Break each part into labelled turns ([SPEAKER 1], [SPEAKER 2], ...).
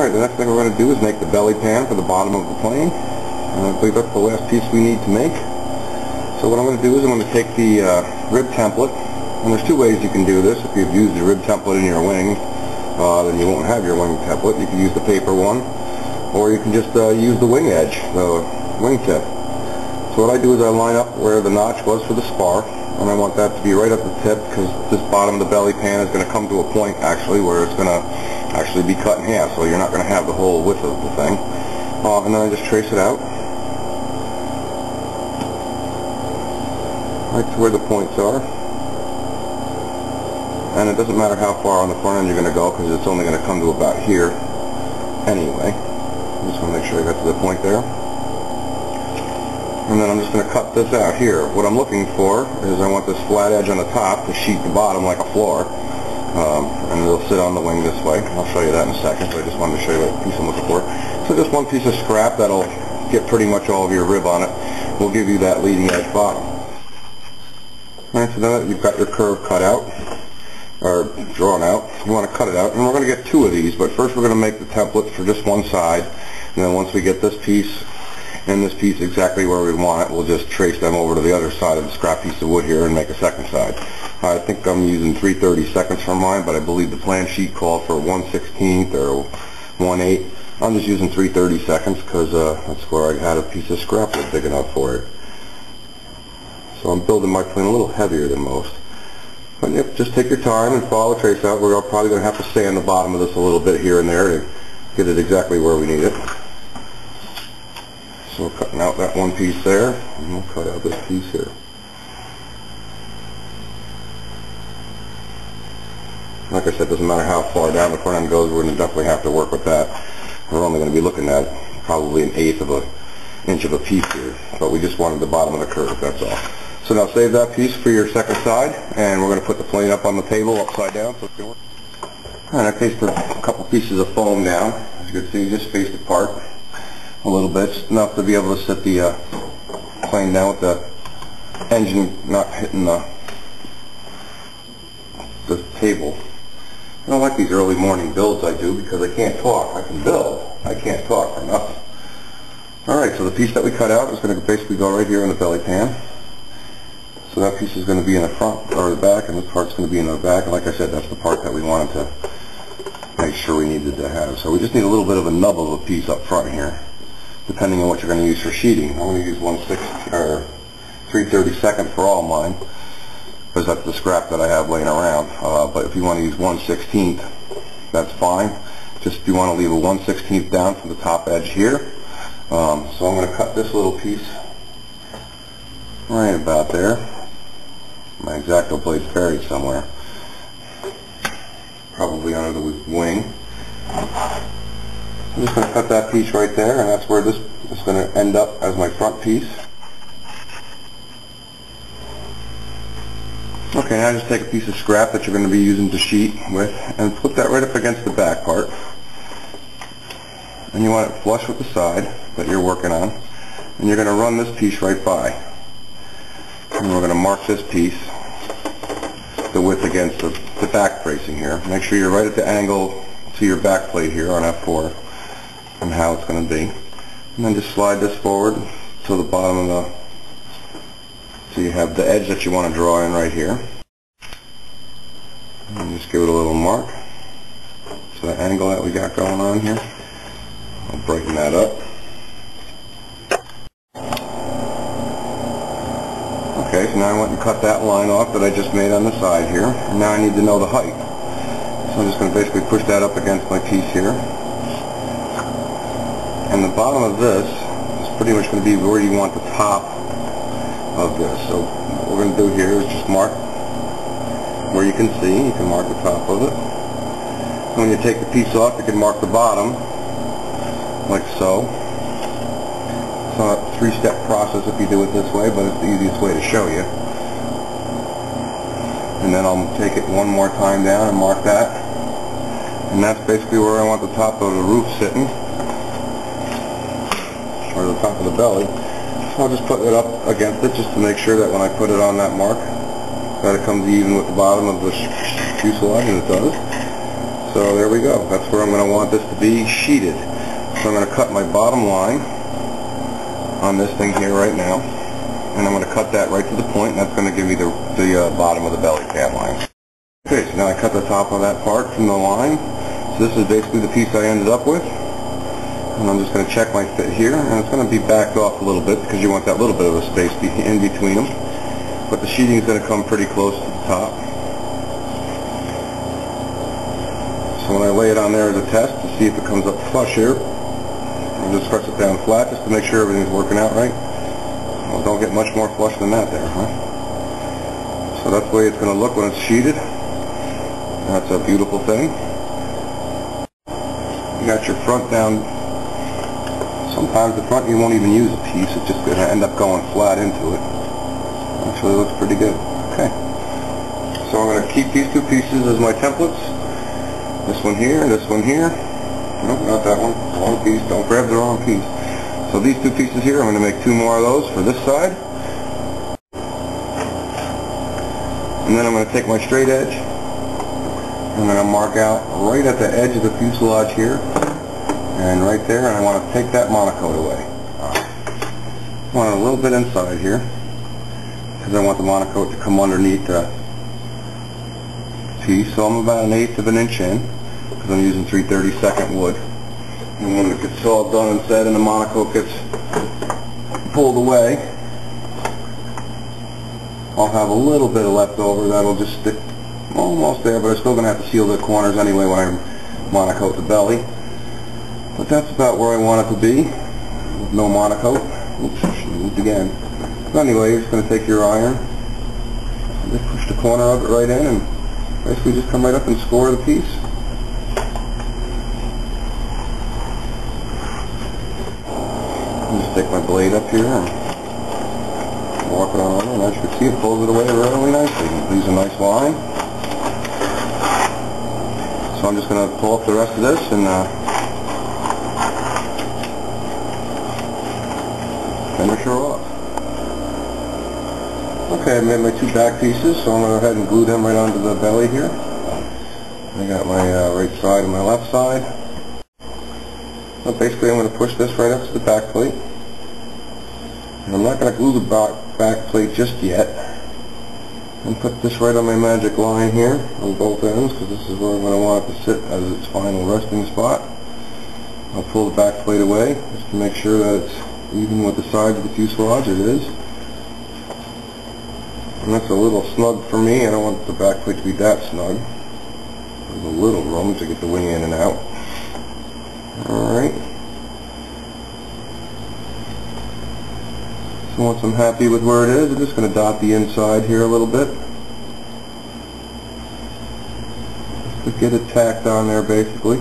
[SPEAKER 1] Alright, the next thing we're going to do is make the belly pan for the bottom of the plane. I believe that's the last piece we need to make. So what I'm going to do is I'm going to take the rib template, and there's two ways you can do this. If you've used the rib template in your wing, then you won't have your wing template. You can use the paper one, or you can just use the wing edge, the wing tip. So what I do is I line up where the notch was for the spar, and I want that to be right at the tip, because this bottom of the belly pan is going to come to a point actually where it's going to actually be cut in half, so you're not going to have the whole width of the thing. And then I just trace it out right to where the points are. And it doesn't matter how far on the front end you're going to go, because it's only going to come to about here anyway. I just want to make sure I got to the point there. And then I'm just going to cut this out here. What I'm looking for is I want this flat edge on the top to sheet the bottom like a floor. And it'll sit on the wing this way. I'll show you that in a second, but I just wanted to show you what piece I'm looking for. So just one piece of scrap that'll get pretty much all of your rib on it will give you that leading edge bottom. Alright, so now that you've got your curve cut out, or drawn out, you want to cut it out. And we're going to get two of these, but first we're going to make the template for just one side. And then once we get this piece and this piece exactly where we want it, we'll just trace them over to the other side of the scrap piece of wood here and make a second side. I think I'm using 3/32 for mine, but I believe the plan sheet called for 1/16 or 1/8. I'm just using 3/32 because that's where I had a piece of scrap wood big enough for it. So I'm building my plane a little heavier than most. But yep, just take your time and follow the trace out. We're probably going to have to sand the bottom of this a little bit here and there to get it exactly where we need it. So we're cutting out that one piece there, and we'll cut out this piece here. Like I said, it doesn't matter how far down the front end goes, we're going to definitely have to work with that. We're only going to be looking at probably 1/8 of an inch of a piece here, but we just wanted the bottom of the curve, that's all. So now save that piece for your second side, and we're going to put the plane up on the table upside down. And I pasted a couple pieces of foam down. As you can see, just spaced apart a little bit, just enough to be able to sit the plane down with the engine not hitting the table. I don't like these early morning builds I do because I can't talk. I can build. I can't talk for nothing. Alright, so the piece that we cut out is going to basically go right here in the belly pan. So that piece is going to be in the front or the back, and this part's going to be in the back. And like I said, that's the part that we wanted to make sure we needed to have. So we just need a little bit of a nub of a piece up front here, depending on what you're going to use for sheeting. I'm going to use 1/6 or 3/32 for all mine, because that's the scrap that I have laying around. But if you want to use 1/16, that's fine. Just if you want to leave a 1/16 down from the top edge here. So I'm going to cut this little piece right about there. My X-Acto blade's buried somewhere, probably under the wing. I'm just going to cut that piece right there, and that's where this is going to end up as my front piece. Okay, now just take a piece of scrap that you're going to be using to sheet with and put that right up against the back part. And you want it flush with the side that you're working on. And you're going to run this piece right by. And we're going to mark this piece, the width against the back bracing here. Make sure you're right at the angle to your back plate here on F4 and how it's going to be. And then just slide this forward to the bottom of the, so you have the edge that you want to draw in right here. And just give it a little mark. So the angle that we got going on here, I'll brighten that up. Okay, so now I went and cut that line off that I just made on the side here. And now I need to know the height. So I'm just going to basically push that up against my piece here. And the bottom of this is pretty much going to be where you want the top of this. So what we're going to do here is just mark where you can see. You can mark the top of it. And when you take the piece off, you can mark the bottom, like so. It's not a three-step process if you do it this way, but it's the easiest way to show you. And then I'll take it one more time down and mark that. And that's basically where I want the top of the roof sitting, or the top of the belly. So I'll just put it up against it just to make sure that when I put it on that mark, that it comes even with the bottom of the fuselage, and it does. So there we go. That's where I'm going to want this to be sheeted. So I'm going to cut my bottom line on this thing here right now, and I'm going to cut that right to the point, and that's going to give me the bottom of the belly pad line. Okay, so now I cut the top of that part from the line. So this is basically the piece I ended up with. And I'm just going to check my fit here, and it's going to be backed off a little bit because you want that little bit of a space in between them. But the sheeting is going to come pretty close to the top. So when I lay it on there as a test to see if it comes up flush here, I'll just press it down flat just to make sure everything's working out right. Well, don't get much more flush than that there, huh? So that's the way it's going to look when it's sheeted. That's a beautiful thing. You got your front down. Sometimes the front you won't even use a piece, it's just going to end up going flat into it. Actually, it looks pretty good. Okay. So I'm going to keep these two pieces as my templates. This one here, this one here. Nope, not that one. Wrong piece. Don't grab the wrong piece. So these two pieces here, I'm going to make two more of those for this side. And then I'm going to take my straight edge. I'm going to mark out right at the edge of the fuselage here. And right there, and I want to take that monocoat away. I want it a little bit inside here, because I want the monocoat to come underneath the piece. So I'm about 1/8 of an inch in, because I'm using 3/32 wood. And when it gets all done and said and the monocoat gets pulled away, I'll have a little bit of leftover that'll just stick almost there, but I'm still going to have to seal the corners anyway when I monocoat the belly. But that's about where I want it to be, with no monocoat. Oops, she moved again. But anyway, you're just going to take your iron, and just push the corner of it right in, and basically just come right up and score the piece. And just take my blade up here and walk it on, and as you can see, it pulls it away really nicely. It leaves a nice line. So I'm just going to pull up the rest of this and finish her off. Okay, I made my two back pieces, so I'm going to go ahead and glue them right onto the belly here. I got my right side and my left side. So basically I'm going to push this right up to the back plate. And I'm not going to glue the back plate just yet. And put this right on my magic line here on both ends, because this is where I'm going to want it to sit as its final resting spot. I'll pull the back plate away just to make sure that it's even with the sides of the fuselage. It is. And that's a little snug for me. I don't want the back plate to be that snug. There's a little room to get the wing in and out. Alright. So once I'm happy with where it is, I'm just going to dot the inside here a little bit. Just to get it tacked on there basically.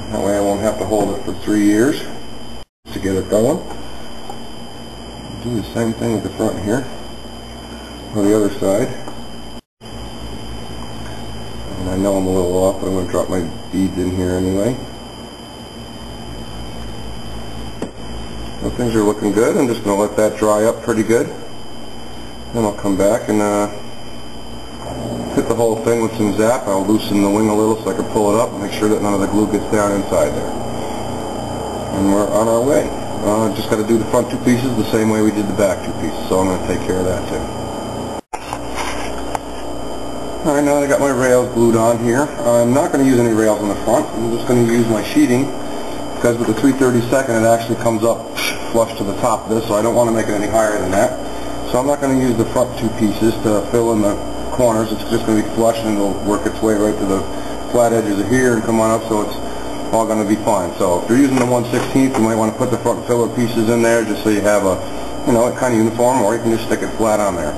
[SPEAKER 1] That way I won't have to hold it for 3 years to get it going. Do the same thing with the front here, or the other side. And I know I'm a little off, but I'm going to drop my beads in here anyway. So things are looking good. I'm just going to let that dry up pretty good. Then I'll come back and hit the whole thing with some Zap. I'll loosen the wing a little so I can pull it up and make sure that none of the glue gets down inside there. And we're on our way. Just got to do the front two pieces the same way we did the back two pieces, so I'm going to take care of that too. Alright, now that I got my rails glued on here, I'm not going to use any rails on the front. I'm just going to use my sheeting, because with the 3/32 it actually comes up flush to the top of this, so I don't want to make it any higher than that. So I'm not going to use the front two pieces to fill in the corners. It's just going to be flush, and it'll work its way right to the flat edges of here and come on up, so it's all going to be fine. So if you're using the 1/16, you might want to put the front filler pieces in there just so you have a, kind of uniform, or you can just stick it flat on there.